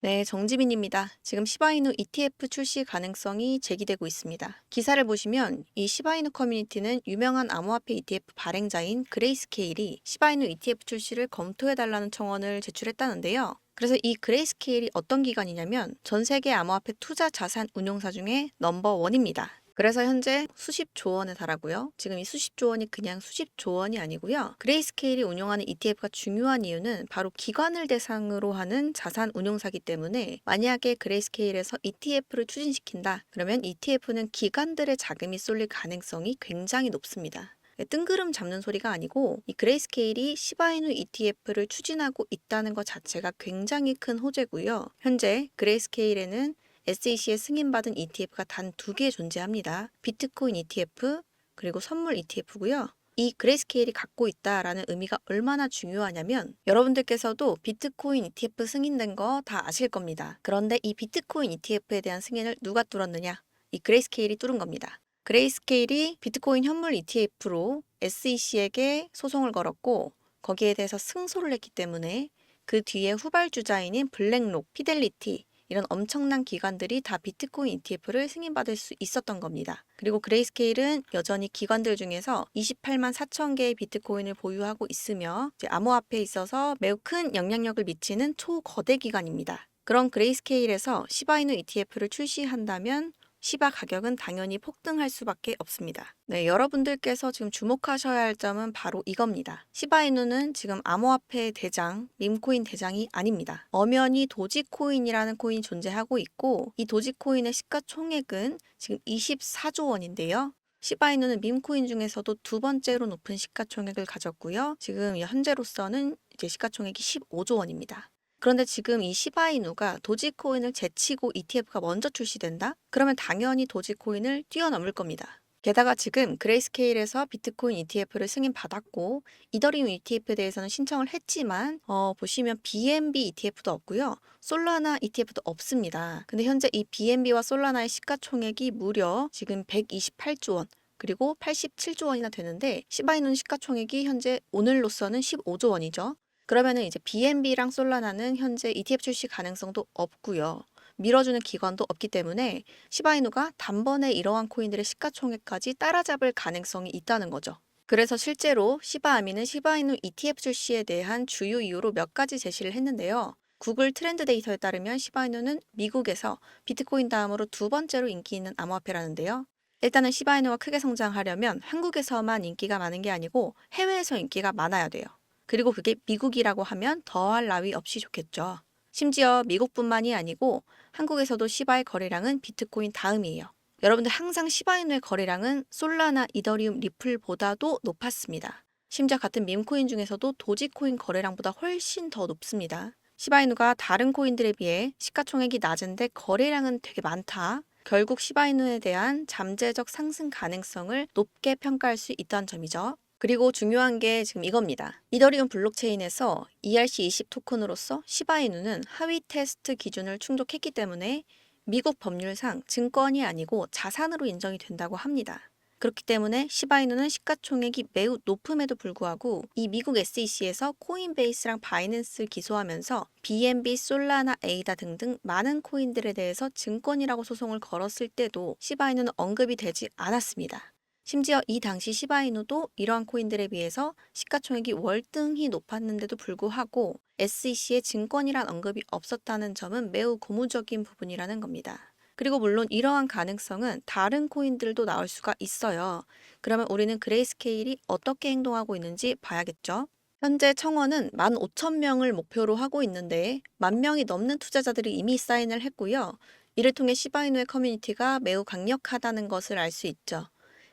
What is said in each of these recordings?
네, 정지민입니다. 지금 시바이누 ETF 출시 가능성이 제기되고 있습니다. 기사를 보시면 이 시바이누 커뮤니티는 유명한 암호화폐 ETF 발행자인 그레이스케일이 시바이누 ETF 출시를 검토해달라는 청원을 제출했다는데요. 그래서 이 그레이스케일이 어떤 기관이냐면 전 세계 암호화폐 투자 자산 운용사 중에 넘버원입니다. 그래서 현재 수십조 원에 달하고요. 지금 이 수십조 원이 그냥 수십조 원이 아니고요. 그레이스케일이 운용하는 ETF가 중요한 이유는 바로 기관을 대상으로 하는 자산 운용사기 때문에 만약에 그레이스케일에서 ETF를 추진시킨다. 그러면 ETF는 기관들의 자금이 쏠릴 가능성이 굉장히 높습니다. 뜬구름 잡는 소리가 아니고 이 그레이스케일이 시바이누 ETF를 추진하고 있다는 것 자체가 굉장히 큰 호재고요. 현재 그레이스케일에는 SEC에 승인받은 ETF가 단 2개 존재합니다. 비트코인 ETF 그리고 선물 ETF고요. 이 그레이스케일이 갖고 있다라는 의미가 얼마나 중요하냐면 여러분들께서도 비트코인 ETF 승인된 거 다 아실 겁니다. 그런데 이 비트코인 ETF에 대한 승인을 누가 뚫었느냐? 이 그레이스케일이 뚫은 겁니다. 그레이스케일이 비트코인 현물 ETF로 SEC에게 소송을 걸었고 거기에 대해서 승소를 했기 때문에 그 뒤에 후발주자인인 블랙록, 피델리티 이런 엄청난 기관들이 다 비트코인 ETF를 승인받을 수 있었던 겁니다. 그리고 그레이스케일은 여전히 기관들 중에서 28만 4천 개의 비트코인을 보유하고 있으며 암호화폐에 있어서 매우 큰 영향력을 미치는 초거대 기관입니다. 그런 그레이스케일에서 시바이누 ETF를 출시한다면 시바 가격은 당연히 폭등할 수밖에 없습니다. 네, 여러분들께서 지금 주목하셔야 할 점은 바로 이겁니다. 시바이누는 지금 암호화폐 대장, 밈코인 대장이 아닙니다. 엄연히 도지코인이라는 코인이 존재하고 있고 이 도지코인의 시가총액은 지금 24조 원인데요. 시바이누는 밈코인 중에서도 두 번째로 높은 시가총액을 가졌고요. 지금 현재로서는 이제 시가총액이 15조 원입니다. 그런데 지금 이 시바이누가 도지코인을 제치고 ETF가 먼저 출시된다? 그러면 당연히 도지코인을 뛰어넘을 겁니다. 게다가 지금 그레이스케일에서 비트코인 ETF를 승인받았고 이더리움 ETF에 대해서는 신청을 했지만 보시면 BNB ETF도 없고요. 솔라나 ETF도 없습니다. 근데 현재 이 BNB와 솔라나의 시가총액이 무려 지금 128조 원 그리고 87조 원이나 되는데 시바이누는 시가총액이 현재 오늘로서는 15조 원이죠. 그러면은 이제 BNB랑 솔라나는 현재 ETF 출시 가능성도 없고요. 밀어주는 기관도 없기 때문에 시바이누가 단번에 이러한 코인들의 시가총액까지 따라잡을 가능성이 있다는 거죠. 그래서 실제로 시바아미는 시바이누 ETF 출시에 대한 주요 이유로 몇 가지 제시를 했는데요. 구글 트렌드 데이터에 따르면 시바이누는 미국에서 비트코인 다음으로 두 번째로 인기 있는 암호화폐라는데요. 일단은 시바이누가 크게 성장하려면 한국에서만 인기가 많은 게 아니고 해외에서 인기가 많아야 돼요. 그리고 그게 미국이라고 하면 더할 나위 없이 좋겠죠. 심지어 미국뿐만이 아니고 한국에서도 시바의 거래량은 비트코인 다음이에요. 여러분들 항상 시바이누의 거래량은 솔라나, 이더리움, 리플보다도 높았습니다. 심지어 같은 밈코인 중에서도 도지코인 거래량보다 훨씬 더 높습니다. 시바이누가 다른 코인들에 비해 시가총액이 낮은데 거래량은 되게 많다. 결국 시바이누에 대한 잠재적 상승 가능성을 높게 평가할 수 있다는 점이죠. 그리고 중요한 게 지금 이겁니다. 이더리움 블록체인에서 ERC20 토큰으로서 시바이누는 하위 테스트 기준을 충족했기 때문에 미국 법률상 증권이 아니고 자산으로 인정이 된다고 합니다. 그렇기 때문에 시바이누는 시가총액이 매우 높음에도 불구하고 이 미국 SEC에서 코인베이스랑 바이낸스를 기소하면서 BNB, 솔라나, 에이다 등등 많은 코인들에 대해서 증권이라고 소송을 걸었을 때도 시바이누는 언급이 되지 않았습니다. 심지어 이 당시 시바이누도 이러한 코인들에 비해서 시가총액이 월등히 높았는데도 불구하고 SEC의 증권이란 언급이 없었다는 점은 매우 고무적인 부분이라는 겁니다. 그리고 물론 이러한 가능성은 다른 코인들도 나올 수가 있어요. 그러면 우리는 그레이스케일이 어떻게 행동하고 있는지 봐야겠죠. 현재 청원은 15,000명을 목표로 하고 있는데 10,000명이 넘는 투자자들이 이미 사인을 했고요. 이를 통해 시바이누의 커뮤니티가 매우 강력하다는 것을 알 수 있죠.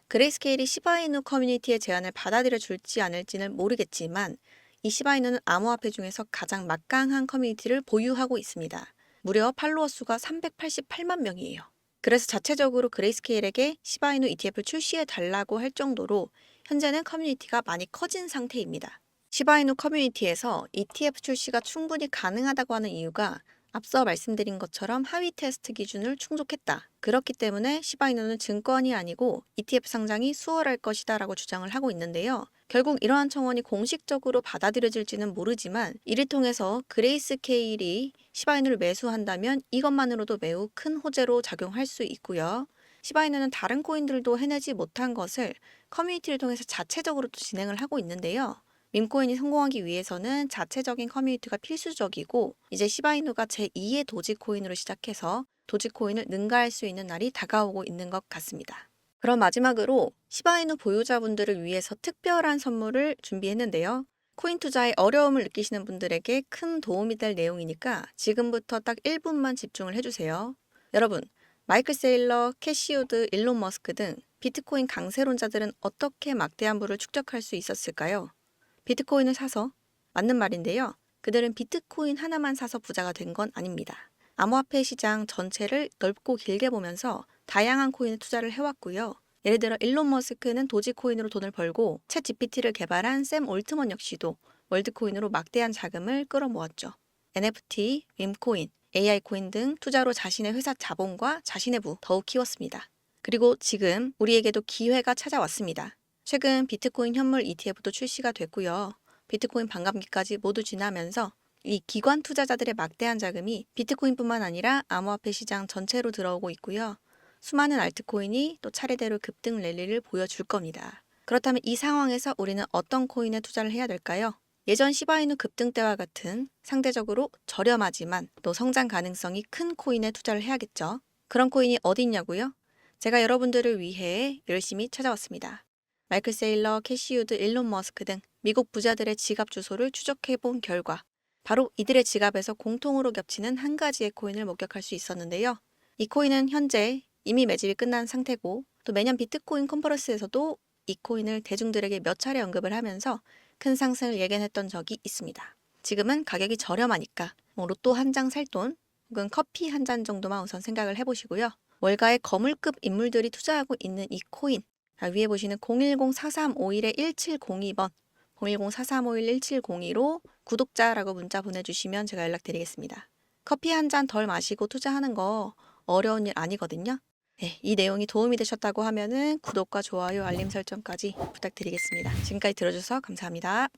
그레이스케일이 시바이누 커뮤니티의 제안을 받아들여 줄지 않을지는 모르겠지만 이 시바이누는 암호화폐 중에서 가장 막강한 커뮤니티를 보유하고 있습니다. 무려 팔로워 수가 388만 명이에요. 그래서 자체적으로 그레이스케일에게 시바이누 ETF를 출시해 달라고 할 정도로 현재는 커뮤니티가 많이 커진 상태입니다. 시바이누 커뮤니티에서 ETF 출시가 충분히 가능하다고 하는 이유가 앞서 말씀드린 것처럼 하위 테스트 기준을 충족했다. 그렇기 때문에 시바이누는 증권이 아니고 ETF 상장이 수월할 것이다라고 주장을 하고 있는데요. 결국 이러한 청원이 공식적으로 받아들여질지는 모르지만 이를 통해서 그레이스 케일이 시바이누를 매수한다면 이것만으로도 매우 큰 호재로 작용할 수 있고요. 시바이누는 다른 코인들도 해내지 못한 것을 커뮤니티를 통해서 자체적으로 또 진행을 하고 있는데요. 밈코인이 성공하기 위해서는 자체적인 커뮤니티가 필수적이고 이제 시바이누가 제2의 도지코인으로 시작해서 도지코인을 능가할 수 있는 날이 다가오고 있는 것 같습니다. 그럼 마지막으로 시바이누 보유자분들을 위해서 특별한 선물을 준비했는데요. 코인 투자에 어려움을 느끼시는 분들에게 큰 도움이 될 내용이니까 지금부터 딱 1분만 집중을 해주세요. 여러분, 마이클 세일러, 캐시우드, 일론 머스크 등 비트코인 강세론자들은 어떻게 막대한 부를 축적할 수 있었을까요? 비트코인을 사서, 맞는 말인데요. 그들은 비트코인 하나만 사서 부자가 된 건 아닙니다. 암호화폐 시장 전체를 넓고 길게 보면서 다양한 코인에 투자를 해왔고요. 예를 들어 일론 머스크는 도지코인으로 돈을 벌고 챗 GPT를 개발한 샘 올트먼 역시도 월드코인으로 막대한 자금을 끌어모았죠. NFT, 밈코인, AI 코인 등 투자로 자신의 회사 자본과 자신의 부 더욱 키웠습니다. 그리고 지금 우리에게도 기회가 찾아왔습니다. 최근 비트코인 현물 ETF도 출시가 됐고요. 비트코인 반감기까지 모두 지나면서 이 기관 투자자들의 막대한 자금이 비트코인뿐만 아니라 암호화폐 시장 전체로 들어오고 있고요. 수많은 알트코인이 또 차례대로 급등 랠리를 보여줄 겁니다. 그렇다면 이 상황에서 우리는 어떤 코인에 투자를 해야 될까요? 예전 시바이누 급등 때와 같은 상대적으로 저렴하지만 또 성장 가능성이 큰 코인에 투자를 해야겠죠. 그런 코인이 어디 있냐고요? 제가 여러분들을 위해 열심히 찾아왔습니다. 마이클 세일러, 캐시우드, 일론 머스크 등 미국 부자들의 지갑 주소를 추적해 본 결과 바로 이들의 지갑에서 공통으로 겹치는 한 가지의 코인을 목격할 수 있었는데요. 이 코인은 현재 이미 매집이 끝난 상태고 또 매년 비트코인 컨퍼런스에서도 이 코인을 대중들에게 몇 차례 언급을 하면서 큰 상승을 예견했던 적이 있습니다. 지금은 가격이 저렴하니까 로또 한 장 살 돈 혹은 커피 한 잔 정도만 우선 생각을 해보시고요. 월가의 거물급 인물들이 투자하고 있는 이 코인 위에 보시는 010-4351-1702번 010-4351-1702로 구독자라고 문자 보내주시면 제가 연락드리겠습니다. 커피 한 잔 덜 마시고 투자하는 거 어려운 일 아니거든요. 네, 이 내용이 도움이 되셨다고 하면은 구독과 좋아요, 알림 설정까지 부탁드리겠습니다. 지금까지 들어주셔서 감사합니다.